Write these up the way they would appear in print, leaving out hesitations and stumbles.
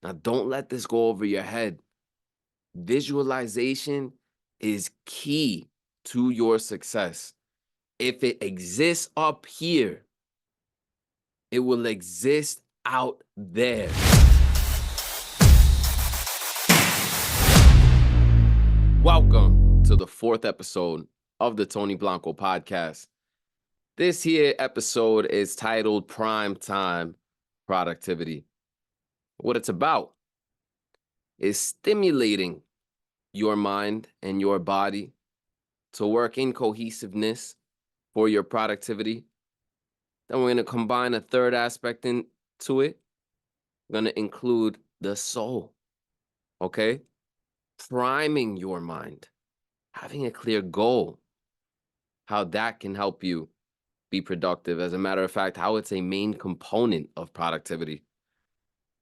Now, don't let this go over your head. Visualization is key to your success. If it exists up here, it will exist out there. Welcome to the fourth episode of the Tony Blanko podcast. This here episode is titled Primetime Productivity. What it's about is stimulating your mind and your body to work in cohesiveness for your productivity. Then we're going to combine a third aspect into it. We're going to include the soul, okay? Priming your mind, having a clear goal, how that can help you be productive. As a matter of fact, how it's a main component of productivity.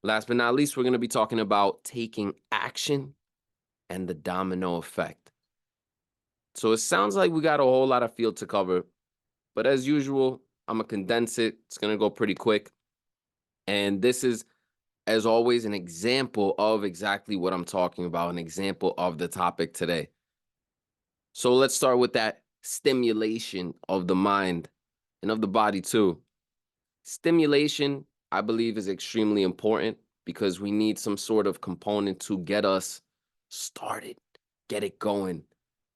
Last but not least, we're going to be talking about taking action and the domino effect. So it sounds like we got a whole lot of field to cover, but as usual, I'm going to condense it. It's going to go pretty quick. And this is, as always, an example of exactly what I'm talking about, an example of the topic today. So let's start with that stimulation of the mind and of the body too. Stimulation, I believe, is extremely important because we need some sort of component to get us started, get it going.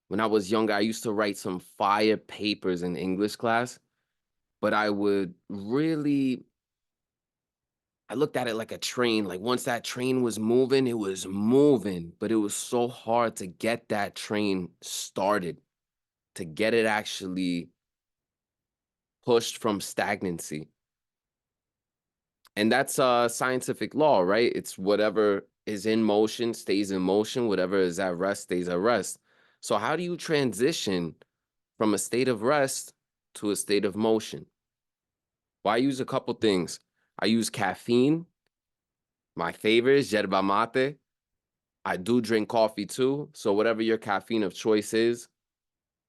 When I was younger, I used to write some fire papers in English class, but I looked at it like a train. Like once that train was moving, it was moving, but it was so hard to get that train started, to get it actually pushed from stagnancy. And that's a scientific law, right? It's whatever is in motion stays in motion, whatever is at rest stays at rest. So how do you transition from a state of rest to a state of motion? Well, I use a couple things. I use caffeine. My favorite is yerba mate. I do drink coffee too. So whatever your caffeine of choice is,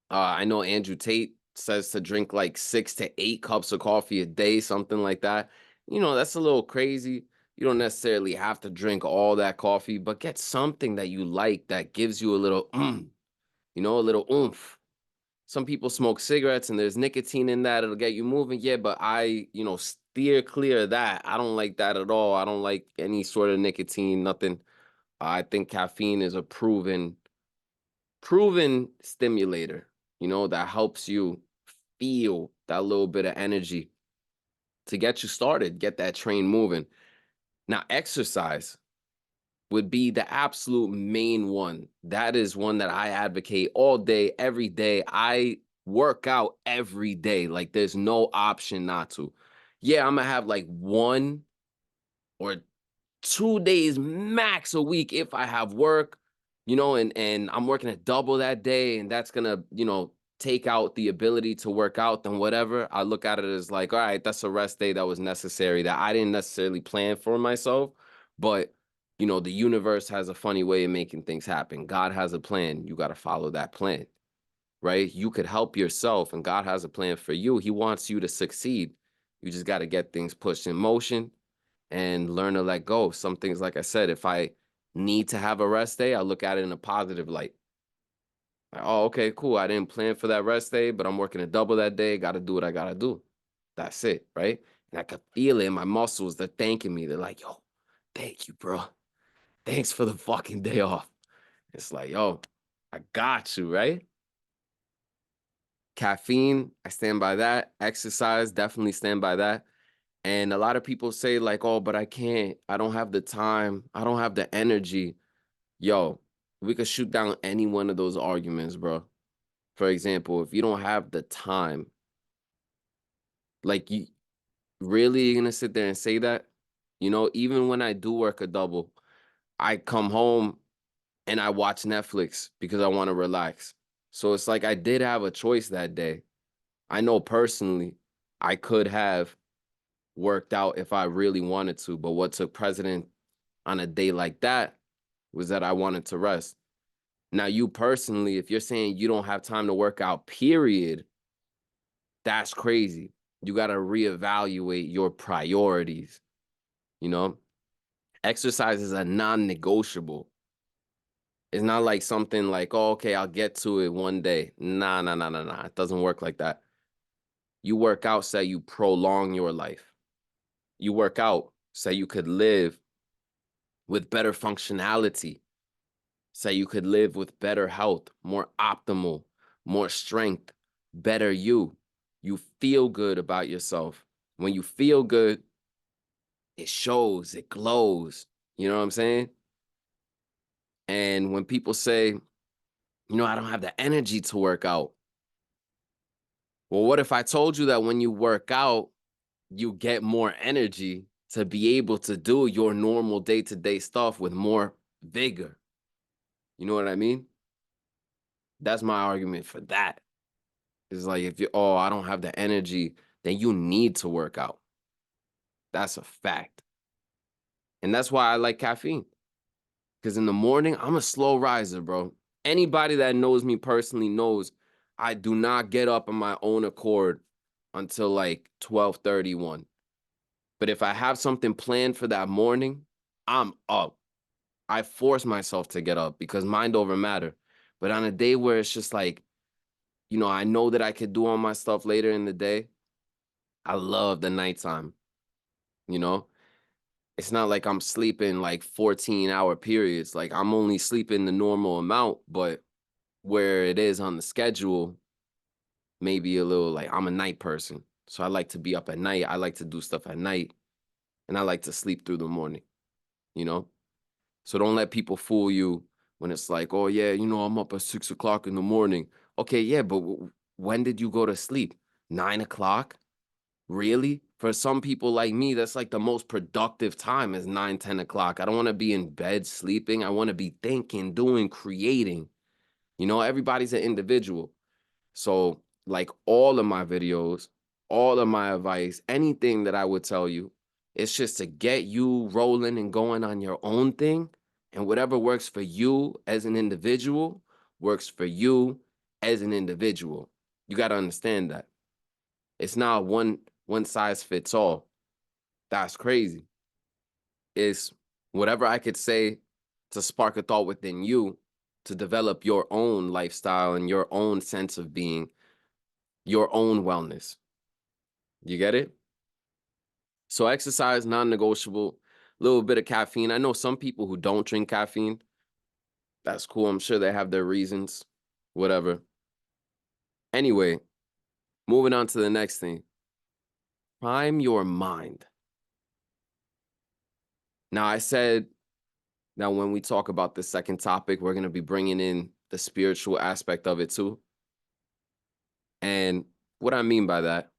I know Andrew Tate says to drink like 6 to 8 cups of coffee a day, something like that. That's a little crazy. You don't necessarily have to drink all that coffee, but get something that you like that gives you a little, a little oomph. Some people smoke cigarettes and there's nicotine in that. It'll get you moving. Yeah, but I, steer clear of that. I don't like that at all. I don't like any sort of nicotine, nothing. I think caffeine is a proven stimulator, that helps you feel that little bit of energy to get you started, get that train moving. Now, exercise would be the absolute main one. That is one that I advocate all day, every day. I work out every day. Like there's no option not to. Yeah, I'm gonna have like 1 or 2 days max a week if I have work, and I'm working a double that day, and that's gonna, take out the ability to work out, then whatever. I look at it as like, all right, that's a rest day that was necessary, that I didn't necessarily plan for myself, but the universe has a funny way of making things happen. God has a plan. You got to follow that plan, right? You could help yourself, and God has a plan for you. He wants you to succeed. You just got to get things pushed in motion and learn to let go. Some things, like I said, if I need to have a rest day, I look at it in a positive light. Like, oh, okay, cool. I didn't plan for that rest day, but I'm working a double that day. Got to do what I got to do. That's it, right? And I could feel it in my muscles. They're thanking me. They're like, yo, thank you, bro. Thanks for the fucking day off. It's like, yo, I got you, right? Caffeine, I stand by that. Exercise, definitely stand by that. And a lot of people say like, oh, but I can't. I don't have the time. I don't have the energy. Yo, we could shoot down any one of those arguments, bro. For example, if you don't have the time, like you really gonna sit there and say that? Even when I do work a double, I come home and I watch Netflix because I want to relax. So it's like I did have a choice that day. I know personally I could have worked out if I really wanted to, but what took precedent on a day like that was that I wanted to rest. Now, you personally, if you're saying you don't have time to work out, period, that's crazy. You got to reevaluate your priorities, you know? Exercise is a non-negotiable. It's not like something like, oh, okay, I'll get to it one day. Nah, nah, nah, nah, nah. It doesn't work like that. You work out so you prolong your life. You work out so you could live with better functionality, so you could live with better health, more optimal, more strength, better you. You feel good about yourself. When you feel good, it shows, it glows. You know what I'm saying? And when people say, I don't have the energy to work out. Well, what if I told you that when you work out, you get more energy to be able to do your normal day-to-day stuff with more vigor? You know what I mean? That's my argument for that. It's like if you, oh, I don't have the energy, then you need to work out. That's a fact. And that's why I like caffeine. Because in the morning, I'm a slow riser, bro. Anybody that knows me personally knows I do not get up on my own accord until like 12:31. But if I have something planned for that morning, I'm up. I force myself to get up because mind over matter. But on a day where it's just like, I know that I could do all my stuff later in the day, I love the nighttime, you know? It's not like I'm sleeping like 14-hour periods. Like I'm only sleeping the normal amount, but where it is on the schedule, maybe a little like I'm a night person. So I like to be up at night. I like to do stuff at night and I like to sleep through the morning, you know? So don't let people fool you when it's like, oh yeah, I'm up at 6 o'clock in the morning. Okay, yeah, but when did you go to sleep? 9 o'clock? Really? For some people like me, that's like the most productive time is 9, 10 o'clock. I don't want to be in bed sleeping. I want to be thinking, doing, creating. Everybody's an individual. So like all of my videos, all of my advice, anything that I would tell you, it's just to get you rolling and going on your own thing. And whatever works for you as an individual works for you as an individual. You got to understand that. It's not one size fits all. That's crazy. It's whatever I could say to spark a thought within you to develop your own lifestyle and your own sense of being, your own wellness. You get it? So exercise, non-negotiable, little bit of caffeine. I know some people who don't drink caffeine. That's cool. I'm sure they have their reasons, whatever. Anyway, moving on to the next thing. Prime your mind. Now, I said that when we talk about the second topic, we're going to be bringing in the spiritual aspect of it too. And what I mean by that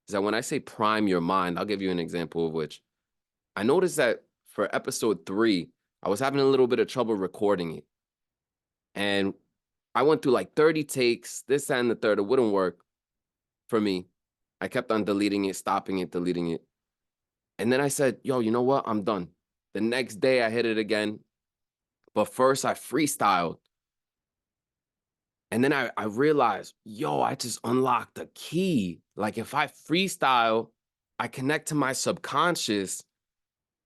is that when I say prime your mind, I'll give you an example of which I noticed that for episode 3, I was having a little bit of trouble recording it. And I went through like 30 takes, this and the third. It wouldn't work for me. I kept on deleting it, stopping it, deleting it. And then I said, yo, you know what? I'm done. The next day I hit it again. But first I freestyled. And then I realized, yo, I just unlocked the key. Like if I freestyle, I connect to my subconscious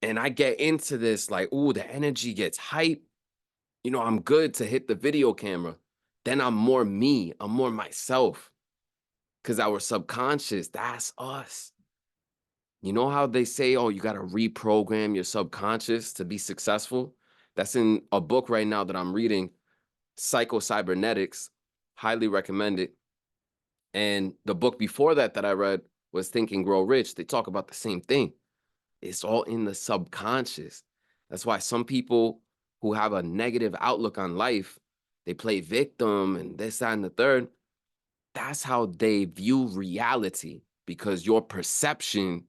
and I get into this like, ooh, the energy gets hype. I'm good to hit the video camera. Then I'm more me. I'm more myself. Because our subconscious, that's us. You know how they say, oh, you got to reprogram your subconscious to be successful? That's in a book right now that I'm reading, Psycho-Cybernetics. Highly recommend it. And the book before that I read was Think and Grow Rich. They talk about the same thing. It's all in the subconscious. That's why some people who have a negative outlook on life, they play victim and this, that, and the third. That's how they view reality because your perception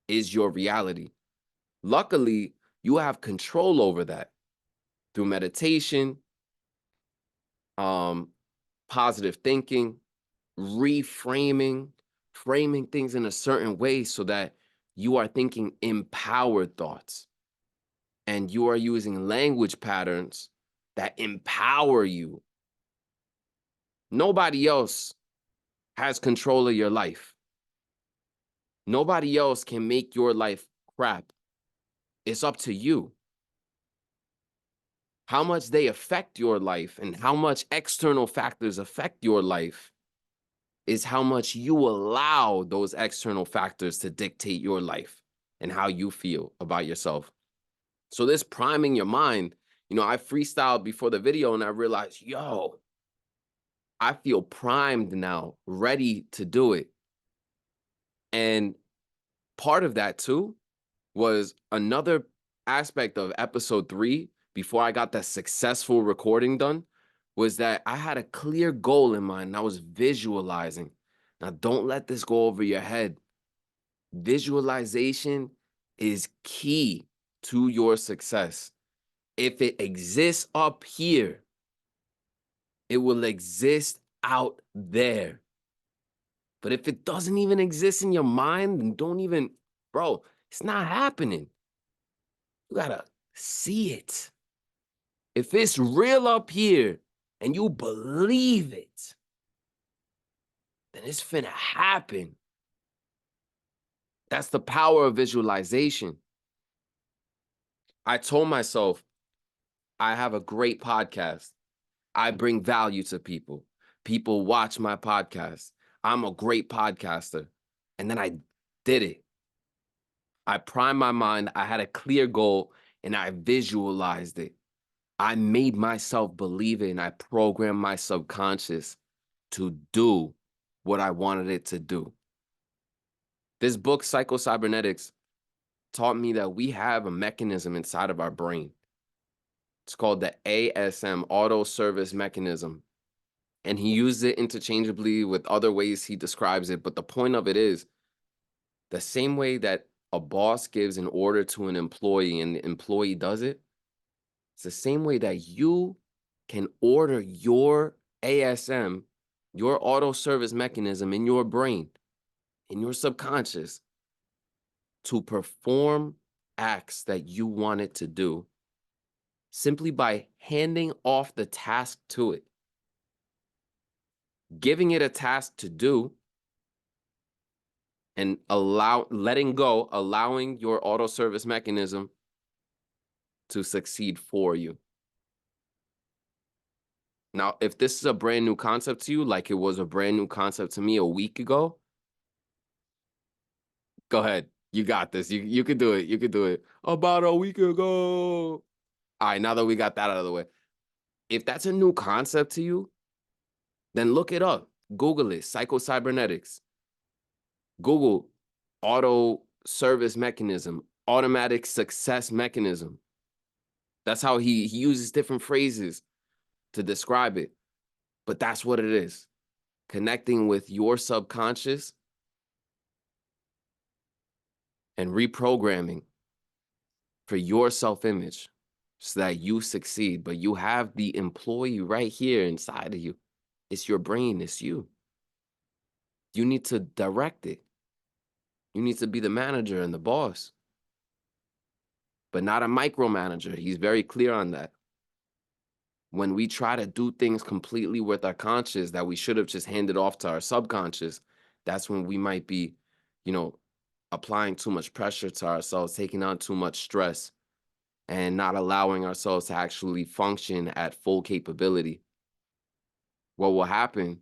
is your reality. Luckily, you have control over that through meditation, positive thinking, reframing, framing things in a certain way so that you are thinking empowered thoughts and you are using language patterns that empower you. Nobody else has control of your life. Nobody else can make your life crap. It's up to you. How much they affect your life and how much external factors affect your life is how much you allow those external factors to dictate your life and how you feel about yourself. So this priming your mind, I freestyled before the video and I realized, yo, I feel primed now, ready to do it. And part of that too was another aspect of episode 3 before I got that successful recording done was that I had a clear goal in mind and I was visualizing. Now, don't let this go over your head. Visualization is key to your success. If it exists up here, it will exist out there. But if it doesn't even exist in your mind, then don't even, bro, it's not happening. You gotta see it. If it's real up here and you believe it, then it's finna happen. That's the power of visualization. I told myself, I have a great podcast. I bring value to people. People watch my podcast. I'm a great podcaster. And then I did it. I primed my mind. I had a clear goal and I visualized it. I made myself believe it and I programmed my subconscious to do what I wanted it to do. This book, Psycho-Cybernetics, taught me that we have a mechanism inside of our brain. It's called the ASM, Auto Service Mechanism. And he used it interchangeably with other ways he describes it. But the point of it is the same way that a boss gives an order to an employee and the employee does it, it's the same way that you can order your ASM, your auto service mechanism in your brain, in your subconscious, to perform acts that you want it to do simply by handing off the task to it, giving it a task to do, and letting go, allowing your auto service mechanism to succeed for you. Now, if this is a brand new concept to you, like it was a brand new concept to me a week ago, go ahead. You got this. You could do it. You could do it. About a week ago. All right, now that we got that out of the way. If that's a new concept to you, then look it up. Google it, Psycho-Cybernetics. Google auto service mechanism, automatic success mechanism. That's how he uses different phrases to describe it. But that's what it is. Connecting with your subconscious and reprogramming for your self-image so that you succeed. But you have the employee right here inside of you. It's your brain. It's you. You need to direct it. You need to be the manager and the boss, but not a micromanager. He's very clear on that. When we try to do things completely with our conscious that we should have just handed off to our subconscious, that's when we might be, applying too much pressure to ourselves, taking on too much stress, and not allowing ourselves to actually function at full capability. What will happen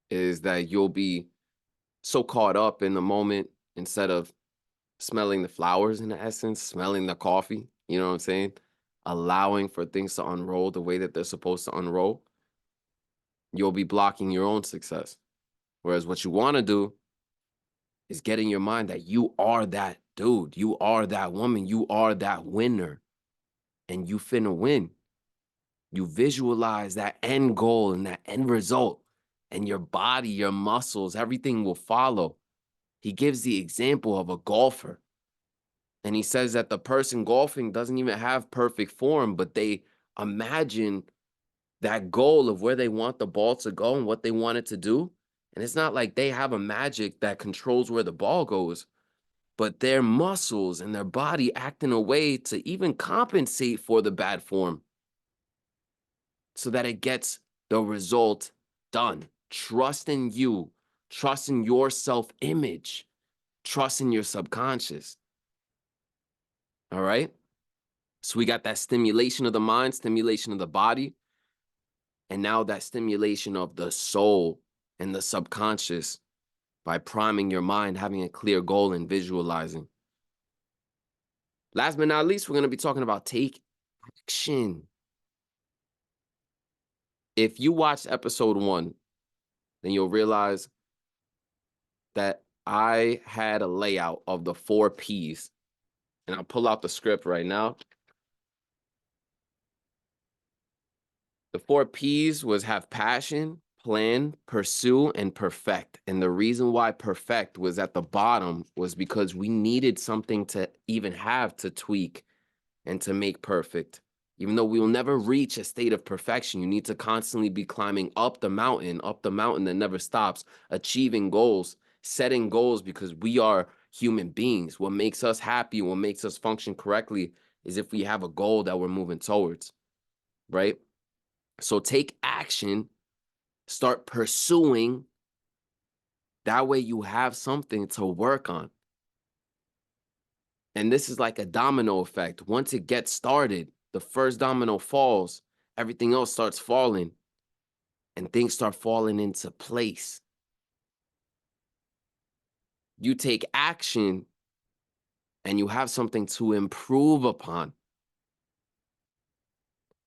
is that you'll be so caught up in the moment instead of smelling the flowers in the essence, smelling the coffee, you know what I'm saying? Allowing for things to unroll the way that they're supposed to unroll, you'll be blocking your own success. Whereas what you want to do is get in your mind that you are that dude, you are that woman, you are that winner, and you finna win. You visualize that end goal and that end result, and your body, your muscles, everything will follow. He gives the example of a golfer. And he says that the person golfing doesn't even have perfect form, but they imagine that goal of where they want the ball to go and what they want it to do. And it's not like they have a magic that controls where the ball goes, but their muscles and their body act in a way to even compensate for the bad form so that it gets the result done. Trust in you, trust in your self-image, trust in your subconscious. All right. So we got that stimulation of the mind, stimulation of the body, and now that stimulation of the soul and the subconscious by priming your mind, having a clear goal, and visualizing. Last but not least, we're going to be talking about take action. If you watched episode 1, then you'll realize that I had a layout of the 4 P's. And I'll pull out the script right now. The 4 P's was have passion, plan, pursue, and perfect. And the reason why perfect was at the bottom was because we needed something to even have to tweak and to make perfect. Even though we will never reach a state of perfection, you need to constantly be climbing up the mountain that never stops, achieving goals, setting goals, because we are human beings. What makes us happy, what makes us function correctly is if we have a goal that we're moving towards, right? So take action, start pursuing. That way you have something to work on. And this is like a domino effect. Once it gets started, the first domino falls, everything else starts falling, and things start falling into place. You take action and you have something to improve upon.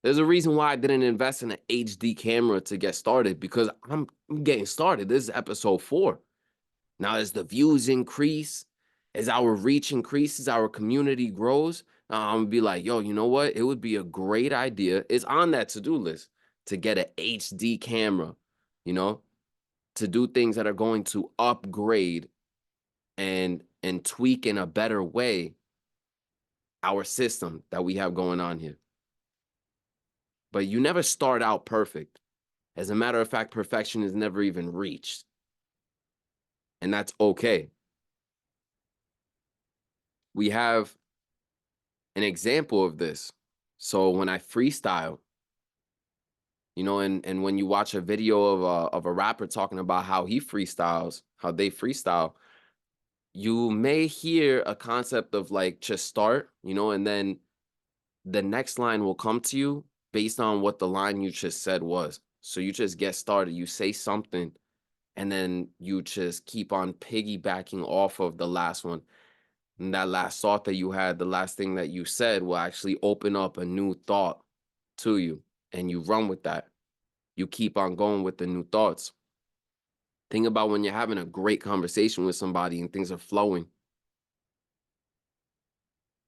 There's a reason why I didn't invest in an HD camera to get started, because I'm getting started. This is episode 4. Now, as the views increase, as our reach increases, our community grows, I'm gonna be like, yo, you know what? It would be a great idea. It's on that to-do list to get an HD camera, you know, to do things that are going to upgrade and tweak in a better way our system that we have going on here. But you never start out perfect. As a matter of fact, perfection is never even reached. And that's okay. We have an example of this. So when I freestyle, you know, and when you watch a video of a rapper talking about how he freestyles, how they freestyle, you may hear a concept of like just start, you know, and then the next line will come to you based on what the line you just said was. So you just get started, you say something, and then you just keep on piggybacking off of the last one. And that last thought that you had, the last thing that you said, will actually open up a new thought to you, and you run with that. You keep on going with the new thoughts. Think about when you're having a great conversation with somebody and things are flowing.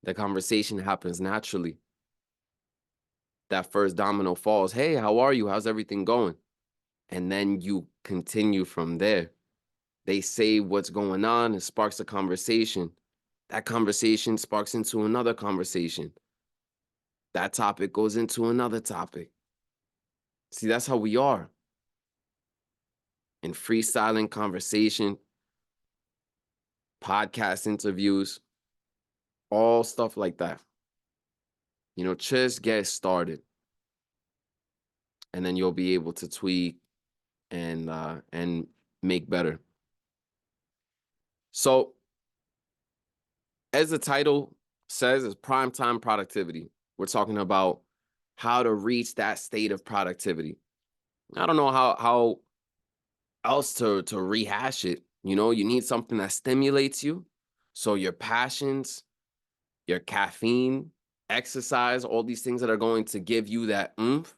The conversation happens naturally. That first domino falls. Hey, how are you? How's everything going? And then you continue from there. They say what's going on. It sparks a conversation. That conversation sparks into another conversation. That topic goes into another topic. See, that's how we are. In freestyling conversation, podcast interviews, all stuff like that. You know, just get started. And then you'll be able to tweak and make better. So, as the title says, it's primetime productivity. We're talking about how to reach that state of productivity. I don't know how else to rehash it. You know, you need something that stimulates you. So your passions, your caffeine, exercise, all these things that are going to give you that oomph.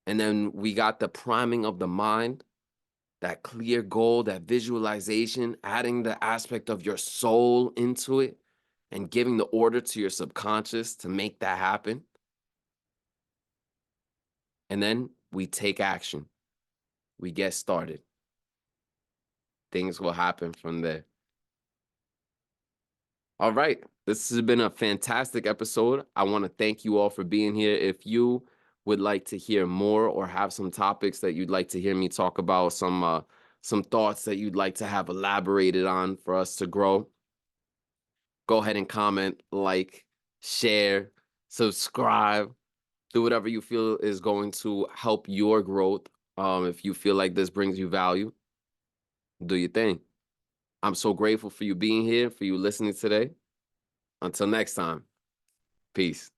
And then we got the priming of the mind, that clear goal, that visualization, adding the aspect of your soul into it and giving the order to your subconscious to make that happen. And then we take action. We get started. Things will happen from there. All right. This has been a fantastic episode. I want to thank you all for being here. If you would like to hear more or have some topics that you'd like to hear me talk about, some thoughts that you'd like to have elaborated on for us to grow, go ahead and comment, like, share, subscribe, do whatever you feel is going to help your growth. If you feel like this brings you value, do your thing. I'm so grateful for you being here, for you listening today. Until next time. Peace.